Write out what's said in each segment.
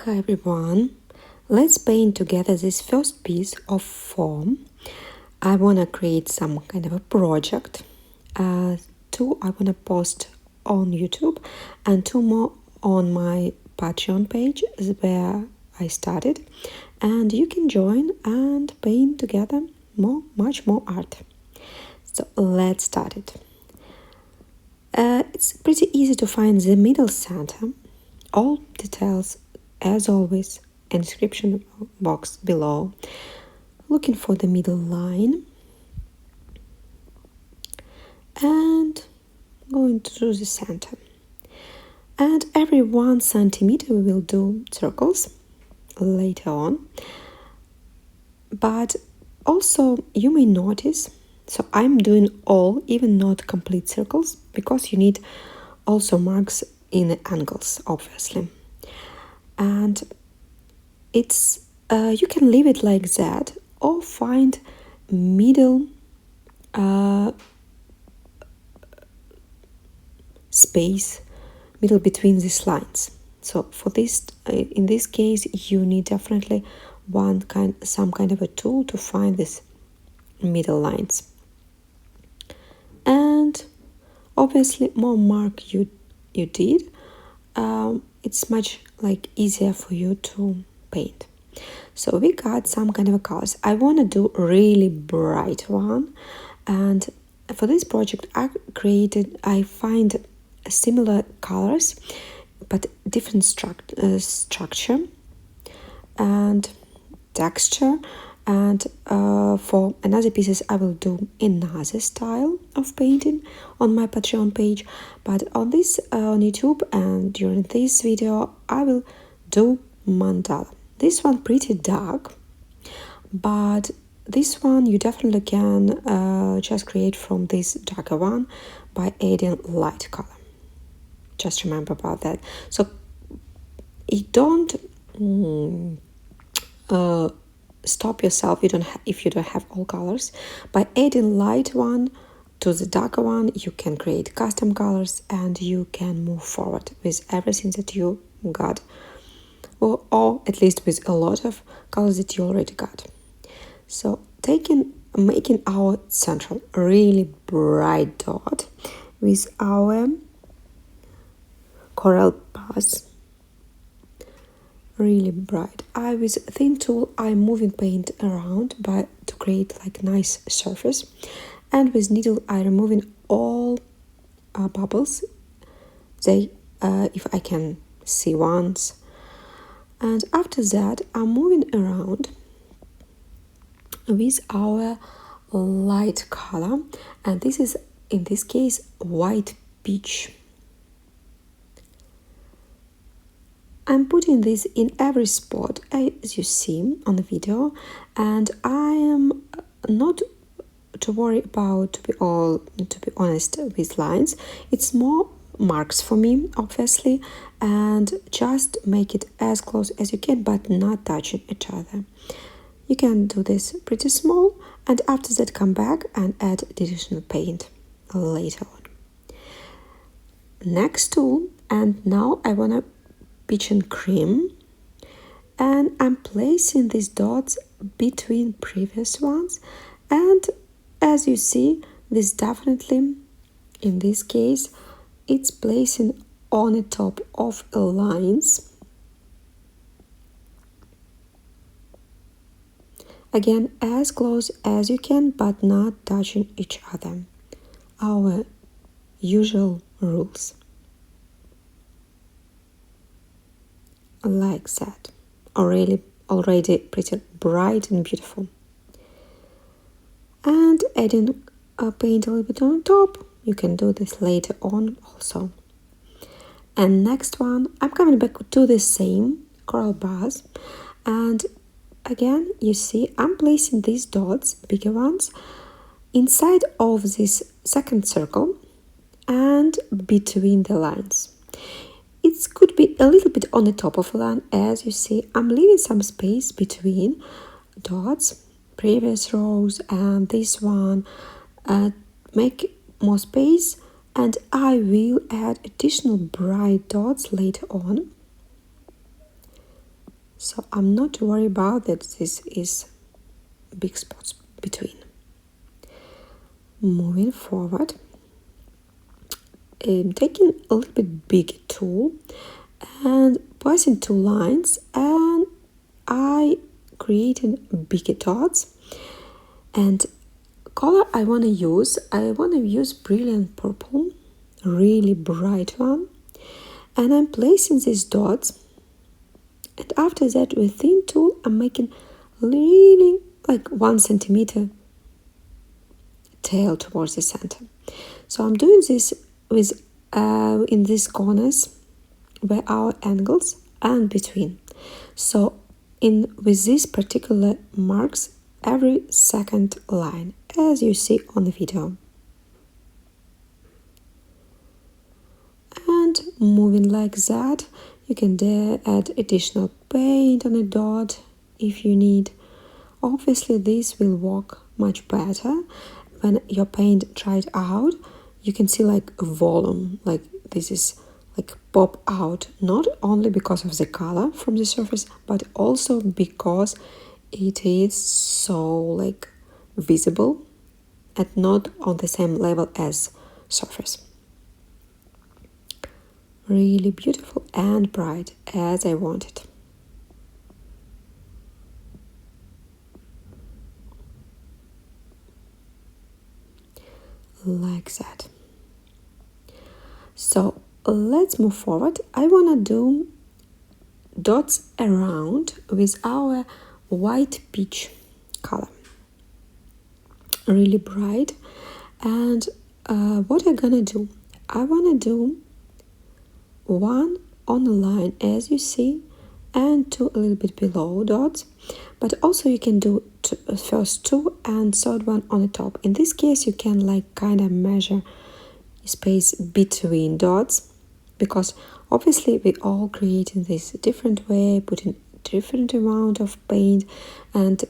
Hi everyone, let's paint together this first piece of foam. I want to create some kind of a project. Two I want to post on YouTube and two more on my Patreon page where I started. And you can join and paint together much more art. So let's start it. It's pretty easy to find the middle center. All details, as always, in description box below. Looking for the middle line and going to the center. And every 1 centimeter we will do circles later on. But also you may notice, so I'm doing all, even not complete circles, because you need also marks in angles, obviously. And it's you can leave it like that or find middle space middle between these lines. So for this in this case you need definitely some kind of a tool to find this middle lines. And obviously more mark you did, it's much easier for you to paint. So we got some kind of colors. I want to do a really bright one, and for this project I find similar colors but different structure and texture. And for another pieces I will do another style of painting on my Patreon page, but on this on YouTube and during this video I will do mandala. This one pretty dark, but this one you definitely can just create from this darker one by adding light color. Just remember about that. So you don't stop yourself if you don't have all colors. By adding light one to the darker one you can create custom colors and you can move forward with everything that you got, or at least with a lot of colors that you already got. So making our central really bright dot with our coral bars, really bright. With thin tool I'm moving paint around to create nice surface, and with needle I removing all bubbles, if I can see ones. And after that I'm moving around with our light color, and this is in this case white peach. I'm putting this in every spot as you see on the video, and I am not to worry about to be honest with lines. It's more marks for me, obviously, and just make it as close as you can but not touching each other. You can do this pretty small, and after that come back and add additional paint later on. Next tool, and now I want to Peaches'n cream, and I'm placing these dots between previous ones, and as you see this definitely in this case it's placing on the top of lines. Again, as close as you can but not touching each other, our usual rules. Like that, already pretty bright and beautiful. And adding paint a little bit on top, you can do this later on also. And next one, I'm coming back to the same coral bars, and again you see I'm placing these dots, bigger ones, inside of this second circle and between the lines. It could be a little bit on the top of a line. As you see, I'm leaving some space between dots, previous rows and this one. Make more space, and I will add additional bright dots later on. so I'm not worried about that this is big spots between. Moving forward, I'm taking a little bit bigger tool and placing two lines, and I created bigger dots. And color I want to use brilliant purple, really bright one, and I'm placing these dots, and after that with thin tool I'm making really like 1 centimeter tail towards the center. So I'm doing this with in these corners where our angles and between. So with these particular marks every second line, as you see on the video. And moving like that, you can add additional paint on a dot if you need. Obviously this will work much better when your paint dried out. You can see like a volume, like this is like pop out, not only because of the color from the surface, but also because it is so like visible and not on the same level as surface. Really beautiful and bright as I wanted. Like that. So let's move forward. I want to do dots around with our white peach color, really bright. And what I'm gonna do, I want to do one on the line as you see, and two a little bit below dots, but also you can do first two and third one on the top. In this case you can like kind of measure space between dots, because obviously we all create in this different way, putting different amount of paint, and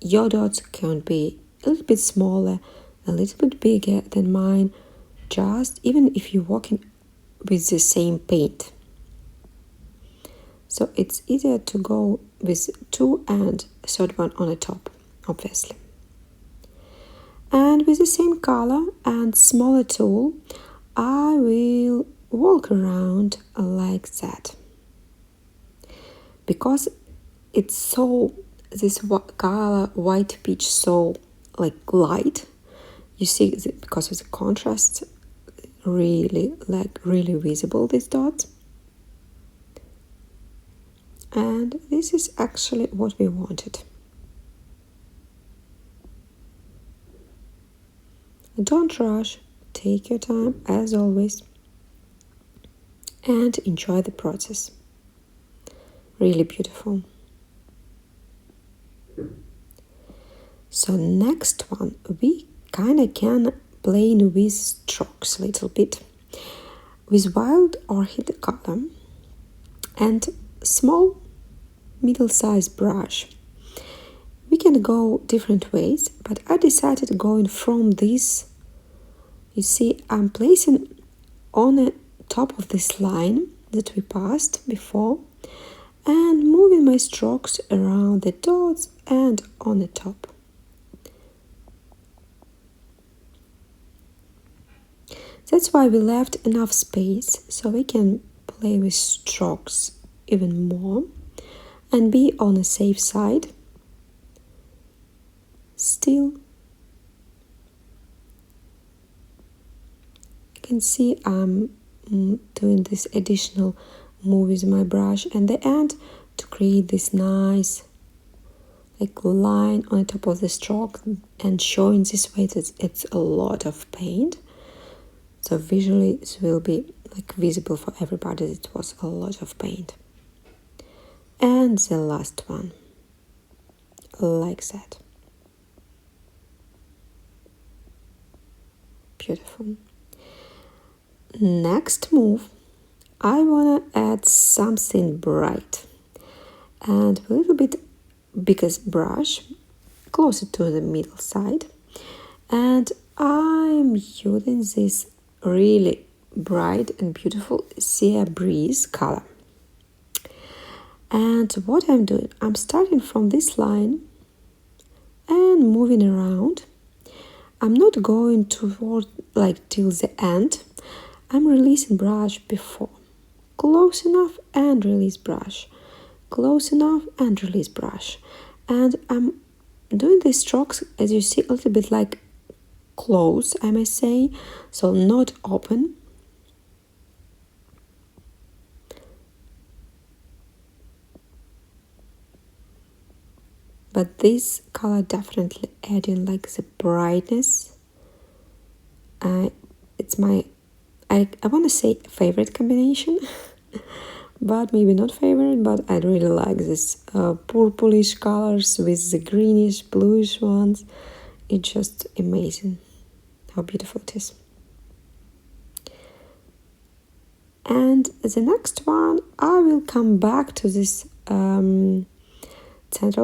your dots can be a little bit smaller, a little bit bigger than mine, just even if you're working with the same paint. So it's easier to go with two and a third one on the top, obviously. And with the same color and smaller tool, I will walk around like that. Because it's so, this color white peach so like light, you see because of the contrast, really visible, these dots. And this is actually what we wanted. Don't rush, take your time as always, and enjoy the process. Really beautiful. So next one, we kind of can play with strokes a little bit. With wild orchid color and small middle-sized brush, we can go different ways, but I decided going from this. You see, I'm placing on the top of this line that we passed before and moving my strokes around the dots and on the top. That's why we left enough space so we can play with strokes even more and be on the safe side. Still, you can see I'm doing this additional move with my brush and the end to create this nice like line on the top of the stroke, and showing this way that it's a lot of paint. So visually it will be like visible for everybody that it was a lot of paint. And the last one, like that. Beautiful. Next move, I want to add something bright and a little bit bigger brush, closer to the middle side, and I'm using this really bright and beautiful sea breeze color. And what I'm doing, I'm starting from this line and moving around. I'm not going toward like till the end. I'm releasing brush before. Close enough and release brush. Close enough and release brush. And I'm doing these strokes, as you see, a little bit like close, I may say, so not open. But this color definitely adding like the brightness. It's my, I want to say favorite combination, but maybe not favorite, but I really like this purplish colors with the greenish, bluish ones. It's just amazing how beautiful it is. And the next one, I will come back to this central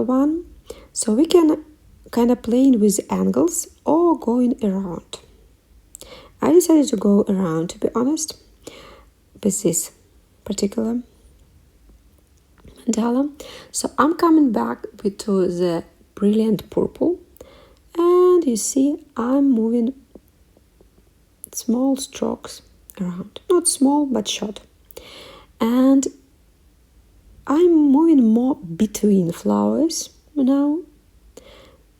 one. So we can kind of playing with angles or going around. I decided to go around, to be honest, with this particular mandala. So I'm coming back to the brilliant purple, and you see I'm moving small strokes around. Not small, but short. And I'm moving more between flowers now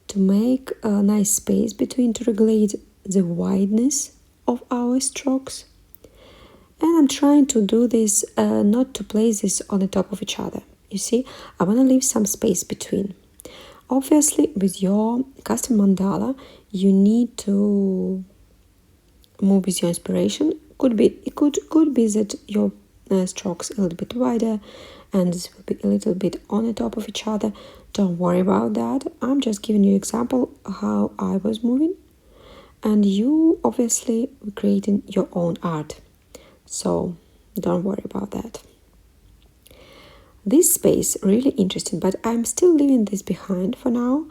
to make a nice space between, to regulate the wideness of our strokes. And I'm trying to do this, not to place this on the top of each other. You see, I want to leave some space between. Obviously, with your custom mandala, you need to move with your inspiration. Could be that your strokes a little bit wider, and this will be a little bit on the top of each other. Don't worry about that. I'm just giving you an example how I was moving, and you obviously creating your own art. So don't worry about that. This space really interesting, but I'm still leaving this behind for now.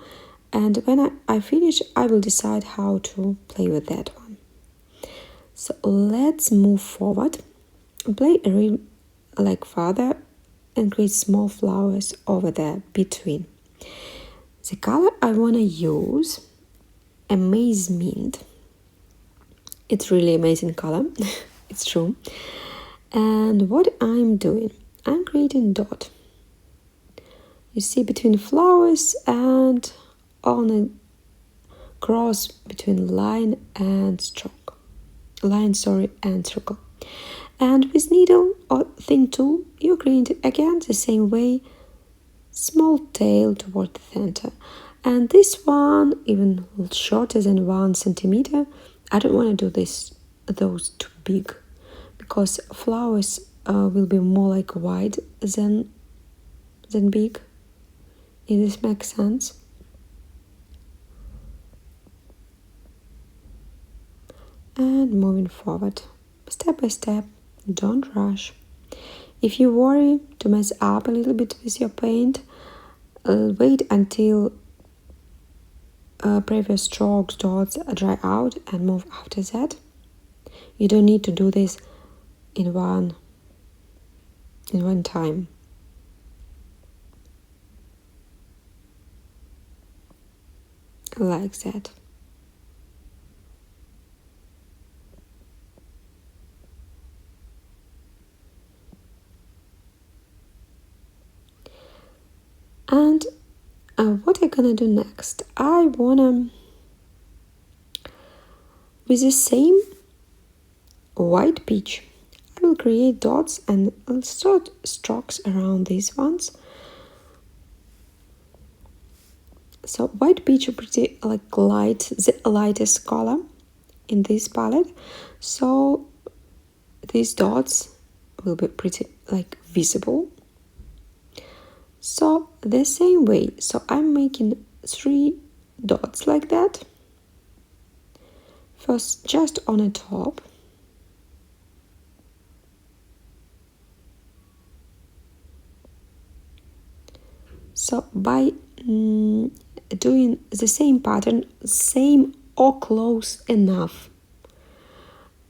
And when I finish, I will decide how to play with that one. So let's move forward and play a real like further and create small flowers over there between. The color I want to use, Amaze Mint. It's really amazing color. It's true. And what I'm doing, I'm creating dot. You see, between flowers and on a cross between line and stroke. Line, sorry, and circle. And with needle or thin tool, you create again the same way, small tail toward the center. And this one, even shorter than 1 centimeter, I don't want to do those too big, because flowers will be more like wide than big. If this makes sense. And moving forward, step by step, don't rush. If you worry to mess up a little bit with your paint, wait until previous strokes, dots dry out and move after that. You don't need to do this in one time. Like that. And what I'm gonna do next, I wanna, with the same white peach, I will create dots and I'll start strokes around these ones. So white peach is pretty like light, the lightest color in this palette. So these dots will be pretty like visible. So the same way, so I'm making 3 dots like that. First just on the top. So by doing the same pattern, same or close enough,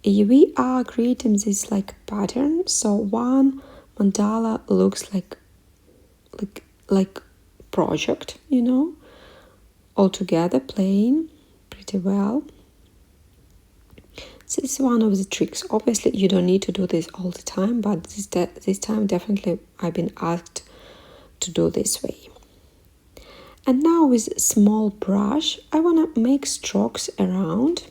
we are creating this like pattern. So one mandala looks like like project, you know, all together playing pretty well. This is one of the tricks. Obviously, you don't need to do this all the time, but this time definitely I've been asked to do this way. And now with a small brush, I want to make strokes around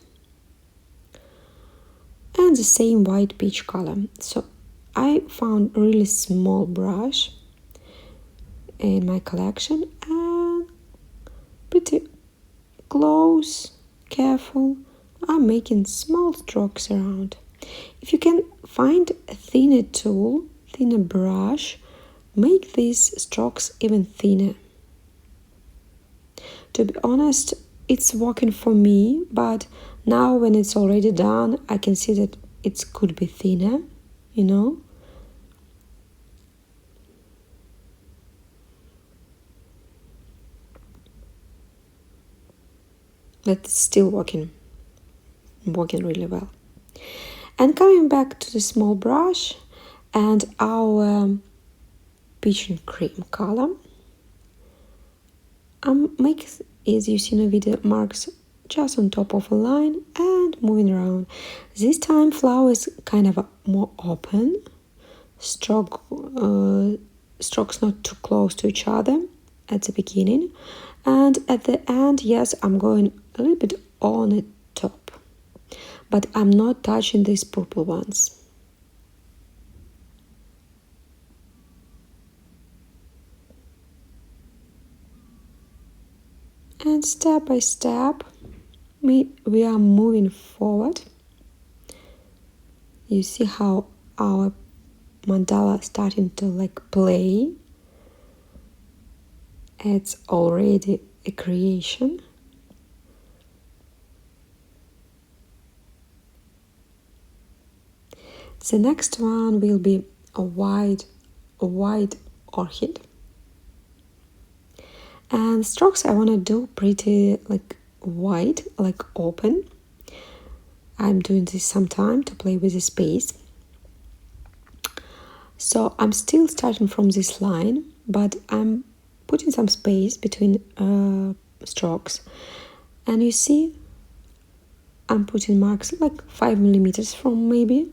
and the same white peach color. So I found a really small brush in my collection and pretty close, careful. I'm making small strokes around. If you can find a thinner tool, thinner brush, make these strokes even thinner. To be honest, it's working for me, but now when it's already done, I can see that it could be thinner, you know. But it's still working really well. And coming back to the small brush and our peach and cream color, make, as you see in the video, marks just on top of a line and moving around. This time flower is kind of more open, strokes not too close to each other at the beginning, and at the end, yes, I'm going a little bit on the top, but I'm not touching these purple ones. And step by step, we are moving forward. You see how our mandala starting to like play. It's already a creation. The next one will be a white orchid. And strokes I want to do pretty like white, like open. I'm doing this sometime to play with the space. So I'm still starting from this line, but I'm putting some space between strokes. And you see, I'm putting marks like 5 millimeters from maybe.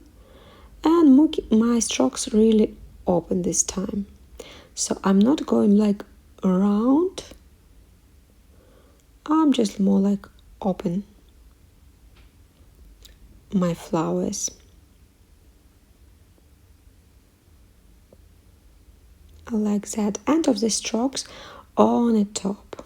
And my strokes really open this time. So I'm not going like around. I'm just more like open my flowers. Like that. End of the strokes on the top.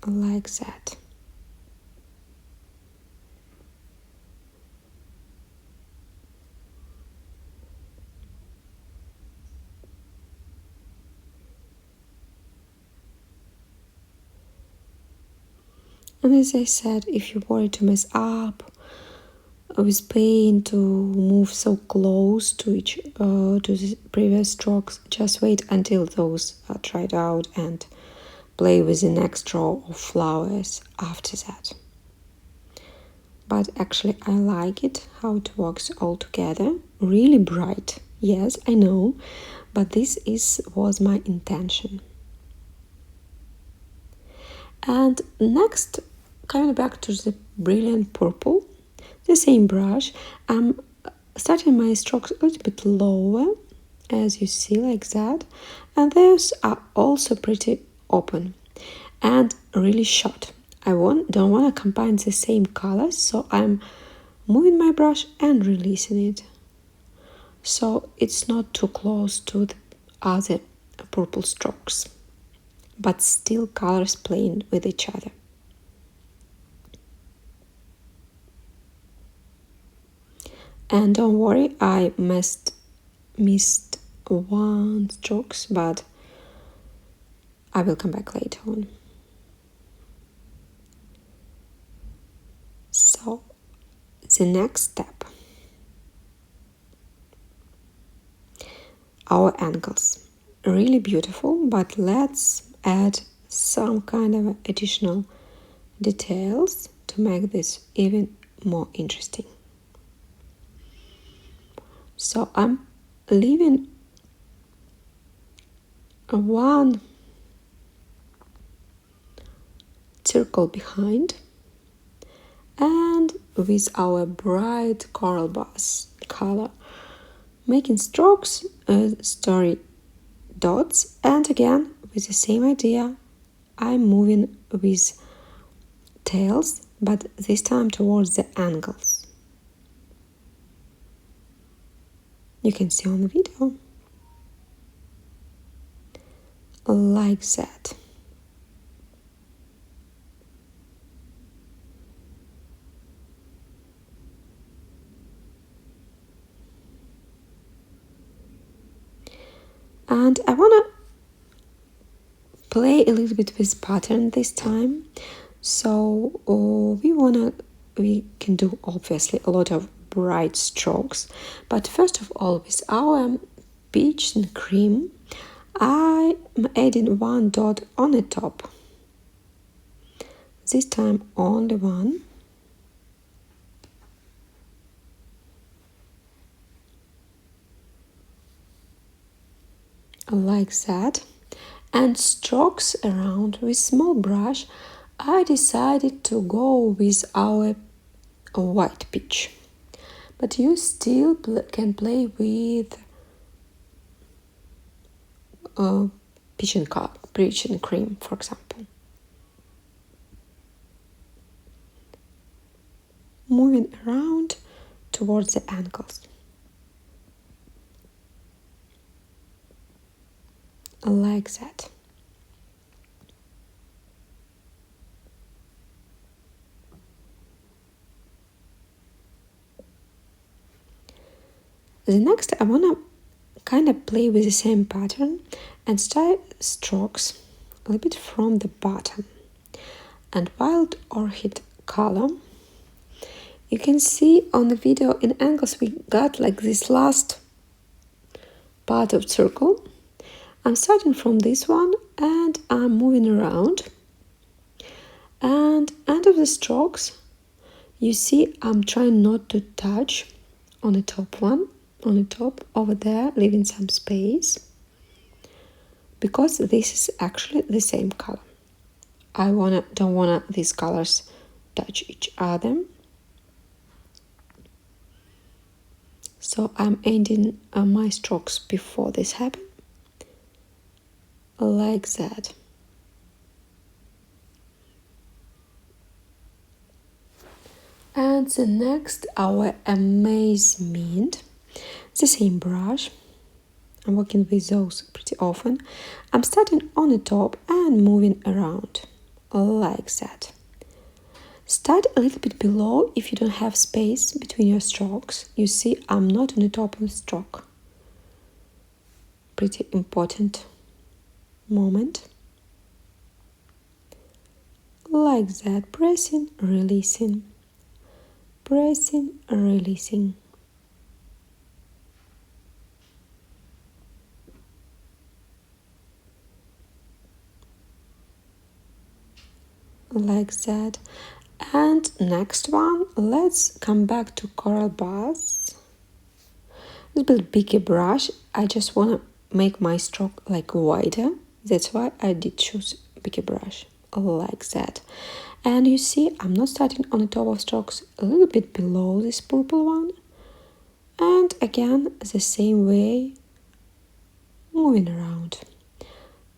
Like that. And as I said, if you worry to mess up with paint, to move so close to the previous strokes, just wait until those are tried out and play with the next row of flowers after that. But actually I like it, how it works all together. Really bright, yes, I know, but this was my intention. And next, coming back to the brilliant purple, the same brush, I'm starting my strokes a little bit lower, as you see, like that. And those are also pretty open and really short. I don't want to combine the same colors, so I'm moving my brush and releasing it. So it's not too close to the other purple strokes, but still colors playing with each other. And don't worry, I missed one strokes, but I will come back later on. So the next step, our ankles. Really beautiful, but let's add some kind of additional details to make this even more interesting. So I'm leaving one circle behind, and with our bright coral bus color, making strokes, story dots, and again with the same idea, I'm moving with tails, but this time towards the angles. You can see on the video, like that. And I want to play a little bit with pattern this time. So we can do obviously a lot of bright strokes, but first of all, with our Peaches'n cream, I'm adding one dot on the top. This time only one. Like that. And strokes around with small brush, I decided to go with our white peach. But you still can play with Peaches'n cream, for example. Moving around towards the ankles. Like that. The next, I want to kind of play with the same pattern and start strokes a little bit from the bottom. And wild orchid color, you can see on the video in angles we got like this last part of circle. I'm starting from this one and I'm moving around. And end of the strokes, you see I'm trying not to touch on the top one, on the top over there, leaving some space, because this is actually the same color. I don't wanna these colors touch each other. So I'm ending my strokes before this happens, like that. And the next, our Amaze mint, the same brush. I'm working with those pretty often. I'm starting on the top and moving around, like that. Start a little bit below if you don't have space between your strokes. You see, I'm not on the top of the stroke. Pretty important moment. Like that, pressing, releasing, pressing, releasing. Like that. And next one, let's come back to coral bars. A little bit bigger brush. I just want to make my stroke like wider. That's why I did choose bigger brush, like that. And you see, I'm not starting on the top of strokes, a little bit below this purple one. And again, the same way, moving around.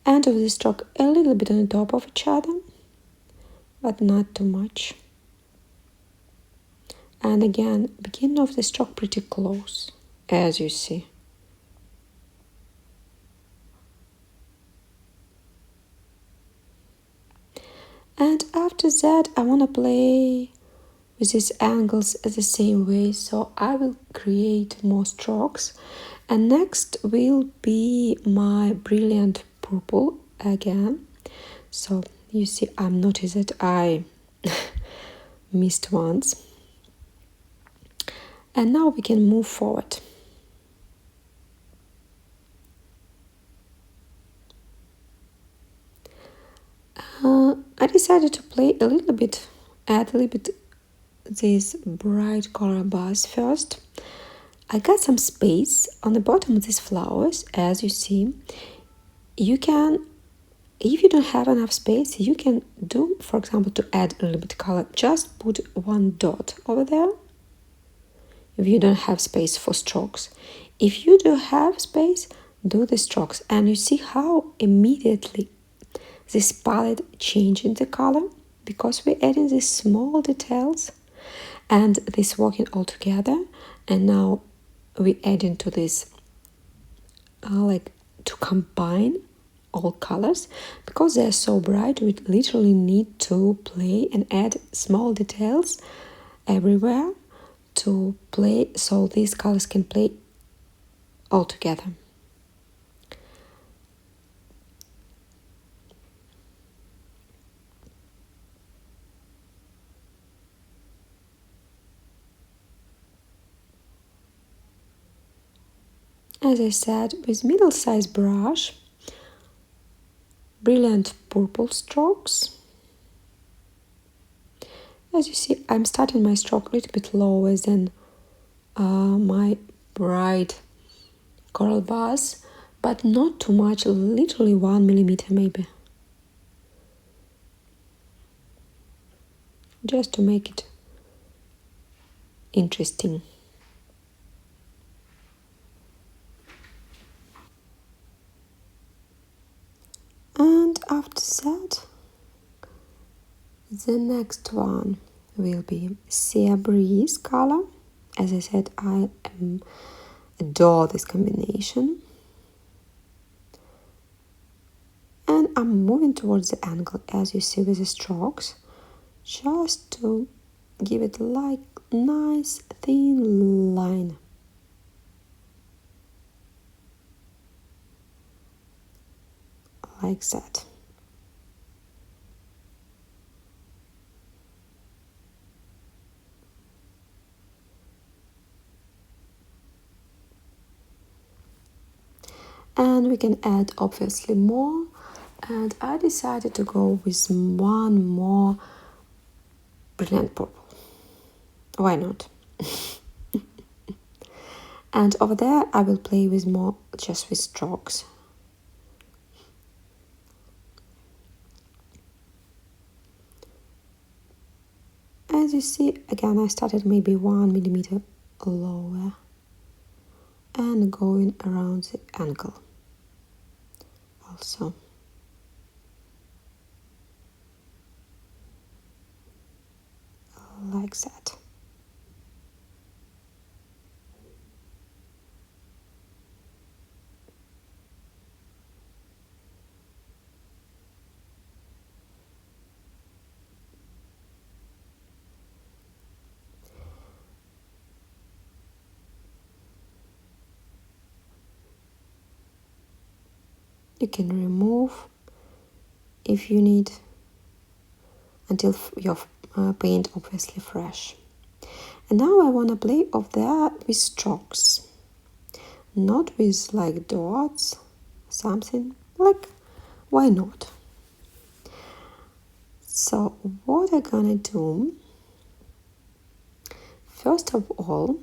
End of the stroke a little bit on the top of each other, but not too much. And again, beginning of the stroke pretty close, as you see. And after that, I want to play with these angles the same way, so I will create more strokes. And next will be my brilliant purple again. So you see, I'm noticed that I missed once. And now we can move forward. I decided to play a little bit, add a little bit this bright color bars first. I got some space on the bottom of these flowers. As you see, you can, if you don't have enough space, you can do, for example, to add a little bit color, just put one dot over there if you don't have space for strokes. If you do have space, do the strokes, and you see how immediately this palette changing the color because we're adding these small details and this working all together. And now we're adding to this like to combine all colors because they're so bright. We literally need to play and add small details everywhere to play so these colors can play all together. As I said, with middle-sized brush, brilliant purple strokes. As you see, I'm starting my stroke a little bit lower than my bright coral bars, but not too much, literally 1 millimeter maybe. Just to make it interesting. And after that, the next one will be Sea Breeze color. As I said, I adore this combination. And I'm moving towards the angle, as you see with the strokes, just to give it like nice thin line. Like that. And we can add obviously more, and I decided to go with one more brilliant purple. Why not? And over there I will play with more, just with strokes. As you see, again I started maybe 1 millimeter lower and going around the angle also. Like that. You can remove if you need until your paint obviously fresh. And now I want to play off there with strokes, not with like dots, something like, why not? So what I'm gonna do, first of all,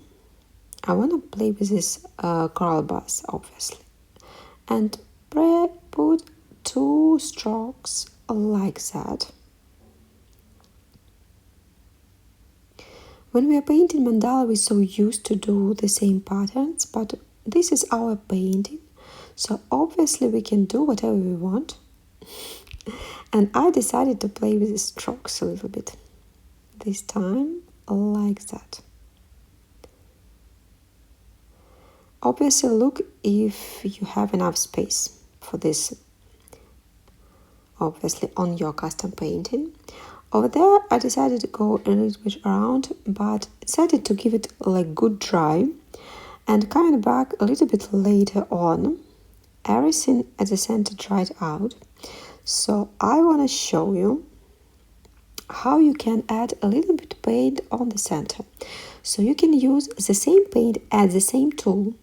I want to play with this coral bars obviously, and put 2 strokes like that. When we are painting mandala, we're so used to do the same patterns, but this is our painting, so obviously we can do whatever we want. And I decided to play with the strokes a little bit this time, like that. Obviously look if you have enough space for this, obviously on your custom painting. Over there I decided to go a little bit around, but decided to give it like good dry, and coming back a little bit later on, everything at the center dried out. So I want to show you how you can add a little bit paint on the center. So you can use the same paint, add the same tool,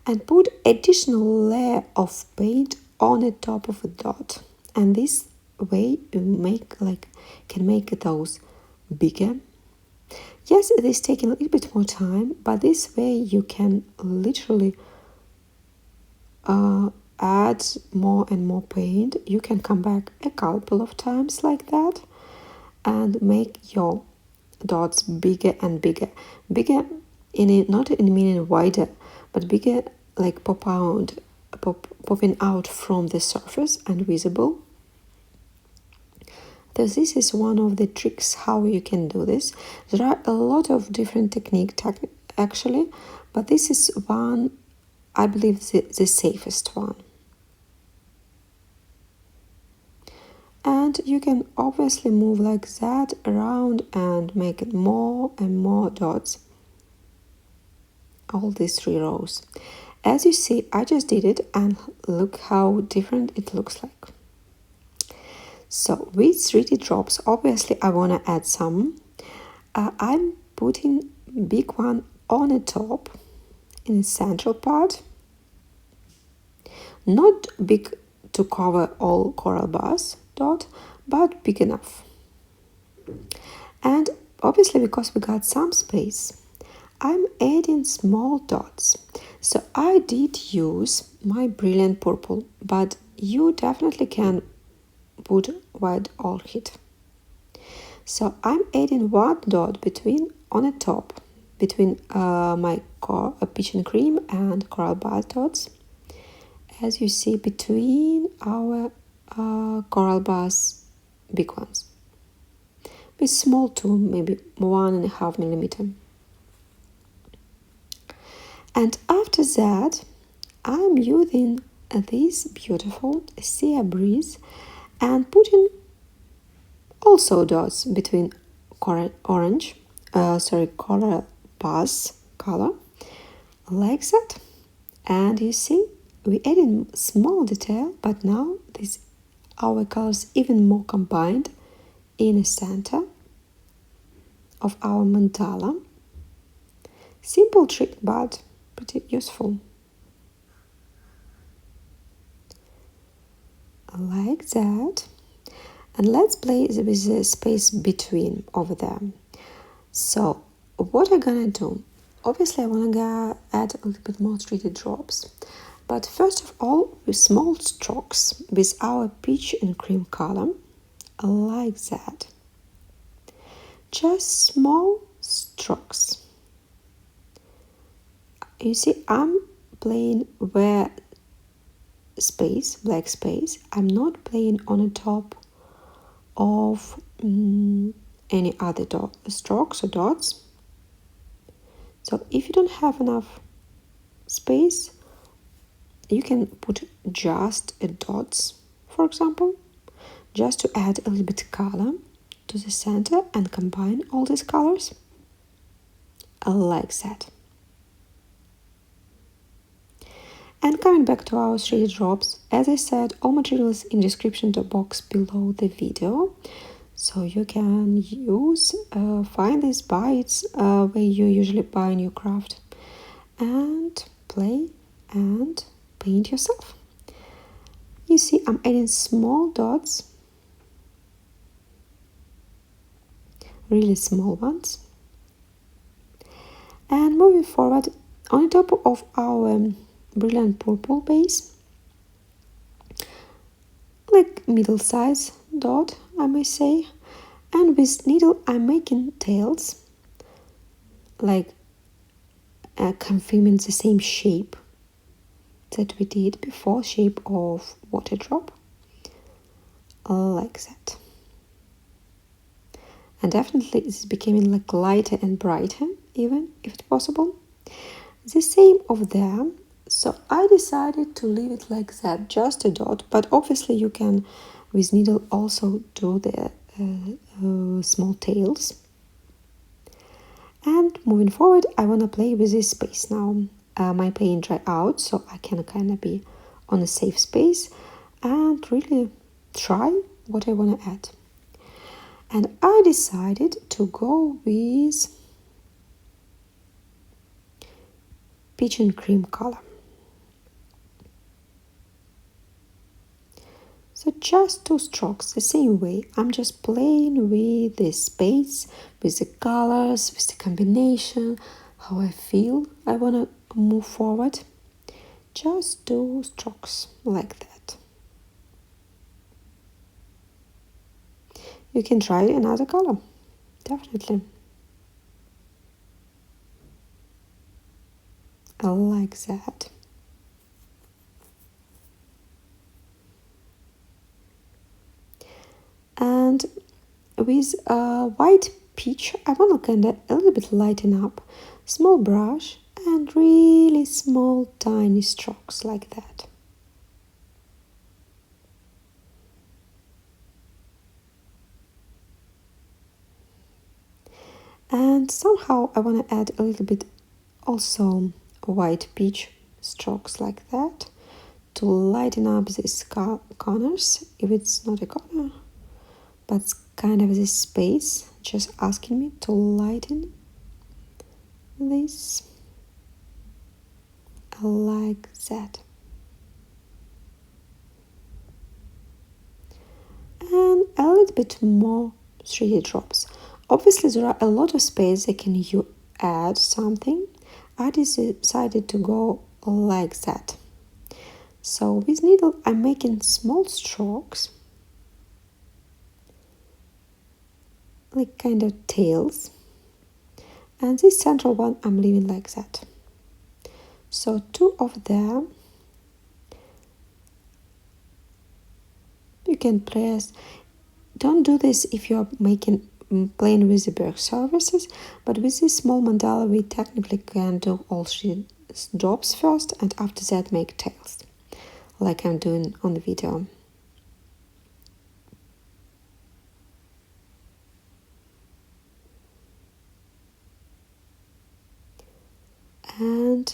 and put additional layer of paint on the top of a dot. And this way you can make those bigger. Yes, it is taking a little bit more time, but this way you can literally add more and more paint. You can come back a couple of times like that and make your dots bigger and bigger. Bigger in it, not in meaning wider, but bigger, like popping out from the surface and visible. So this is one of the tricks how you can do this. There are a lot of different techniques actually, but this is one, I believe, the safest one. And you can obviously move like that around and make it more and more dots. All these 3 rows. As you see, I just did it and look how different it looks like. So with 3D drops, obviously I want to add some. I'm putting big one on the top in the central part. Not big to cover all coral bars dot, but big enough. And obviously because we got some space, I'm adding small dots. So I did use my brilliant purple, but you definitely can put white orchid. So I'm adding 1 dot on the top between my peach and cream and coral bar dots. As you see, between our coral bars, big ones, with small too, maybe 1.5 millimeter. And after that, I'm using this beautiful sea breeze and putting also dots between coral bars color, like that. And you see, we added small detail, but now our colors even more combined in the center of our mandala. Simple trick, but pretty useful. Like that. And let's play with the space between over there. So what I'm gonna do, obviously I wanna add a little bit more 3D drops, but first of all, with small strokes with our peach and cream color, like that. Just small strokes. You see, I'm playing where black space. I'm not playing on the top of any other strokes or dots. So if you don't have enough space, you can put just dots, for example, just to add a little bit color to the center and combine all these colors like that. And coming back to our 3D drops, as I said, all materials in the description box below the video, so you can find these bites where you usually buy in your craft and play and paint yourself. You see, I'm adding small dots, really small ones. And moving forward, on top of our brilliant purple base, like middle size dot, I may say, and with needle I'm making tails, like confirming the same shape that we did before, shape of water drop, like that. And definitely it's becoming like lighter and brighter, even if it's possible. The same over there. So I decided to leave it like that, just a dot, but obviously you can with needle also do the small tails. And moving forward, I want to play with this space now. My paint dry out, so I can kind of be on a safe space and really try what I want to add. And I decided to go with peach and cream color. So just 2 strokes, the same way. I'm just playing with the space, with the colors, with the combination, how I feel I want to move forward. Just 2 strokes like that. You can try another color, definitely. I like that. And with a white peach, I want to kind of a little bit lighten up. Small brush and really small tiny strokes like that. And somehow I want to add a little bit also white peach strokes like that to lighten up these corners, if it's not a corner, but it's kind of this space just asking me to lighten this like that. And a little bit more 3D drops. Obviously there are a lot of space that can you add something. I decided to go like that. So with needle I'm making small strokes, like kind of tails, and this central one I'm leaving like that. So 2 of them you can press. Don't do this if you're playing with the back surfaces, but with this small mandala we technically can do all 3 drops first and after that make tails, like I'm doing on the video. And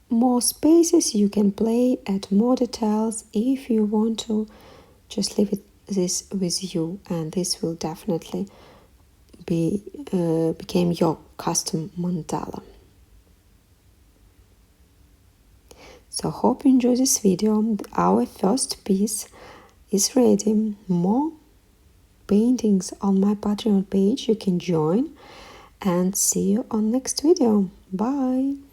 more spaces you can play, add more details if you want to. Just leave this with you, and this will definitely became your custom mandala. So hope you enjoy this video. Our first piece is ready. More paintings on my Patreon page. You can join, and see you on next video. Bye.